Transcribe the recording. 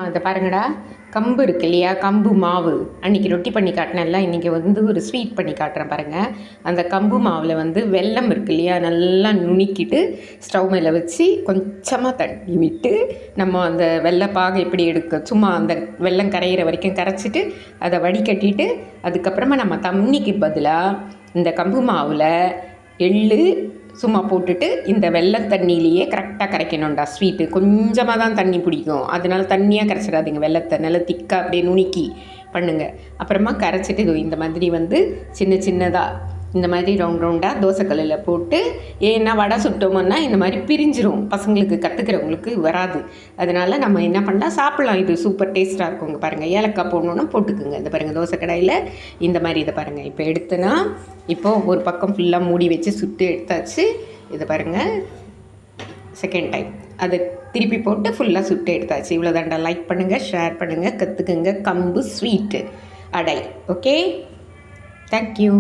அதை பாருங்கடா, கம்பு இருக்கு இல்லையா, கம்பு மாவு அன்றைக்கி ரொட்டி பண்ணி காட்டினேன்ல, இன்றைக்கி வந்து ஒரு ஸ்வீட் பண்ணி காட்டுறேன் பாருங்கள். அந்த கம்பு மாவில் வந்து வெல்லம் இருக்கு இல்லையா, நல்லா நுணுக்கிட்டு ஸ்டவ் மேலே வச்சு கொஞ்சமாக தண்ணி விட்டு நம்ம அந்த வெள்ளைப்பாகு எப்படி எடுக்க, சும்மா அந்த வெல்லம் கரையிற வரைக்கும் கரைச்சிட்டு அதை வடிகட்டிட்டு அதுக்கப்புறமா நம்ம தண்ணிக்கு பதிலாக இந்த கம்பு மாவில் எள்ளு சும்மா போட்டுட்டு இந்த வெள்ளை தண்ணியிலேயே கரெக்டாக கரைக்கணும்டா. ஸ்வீட்டு கொஞ்சமாக தான் தண்ணி பிடிக்கும், அதனால தண்ணியாக கரைச்சிடாதீங்க. வெள்ளத்தை நல்லா திக்காக அப்படியே நுணுக்கி பண்ணுங்கள். அப்புறமா கரைச்சிட்டு இந்த மாதிரி வந்து சின்ன சின்னதாக இந்த மாதிரி ரவுண்ட் ரவுண்டாக தோசைக்கல்லில் போட்டு, ஏன்னா வடை சுட்டோம்னா இந்த மாதிரி பிரிஞ்சிரும், பசங்களுக்கு கற்றுக்கிறவங்களுக்கு வராது. அதனால் நம்ம என்ன பண்ணலாம், சாப்பிட்லாம். இது சூப்பர் டேஸ்ட்டாக இருக்குங்க. பாருங்கள், ஏலக்காய் போடணுன்னா போட்டுக்குங்க. இந்த பாருங்கள், தோசை கடாயில் இந்த மாதிரி இதை பாருங்கள். இப்போ எடுத்தேன்னா இப்போது ஒரு பக்கம் ஃபுல்லாக மூடி வச்சு சுட்டு எடுத்தாச்சு. இதை பாருங்கள், செகண்ட் டைம் அதை திருப்பி போட்டு ஃபுல்லாக சுட்டு எடுத்தாச்சு. இவ்வளோ தாண்டா. லைக் பண்ணுங்கள், ஷேர் பண்ணுங்கள், கற்றுக்குங்க கம்பு ஸ்வீட்டு அடை. Okay, thank you.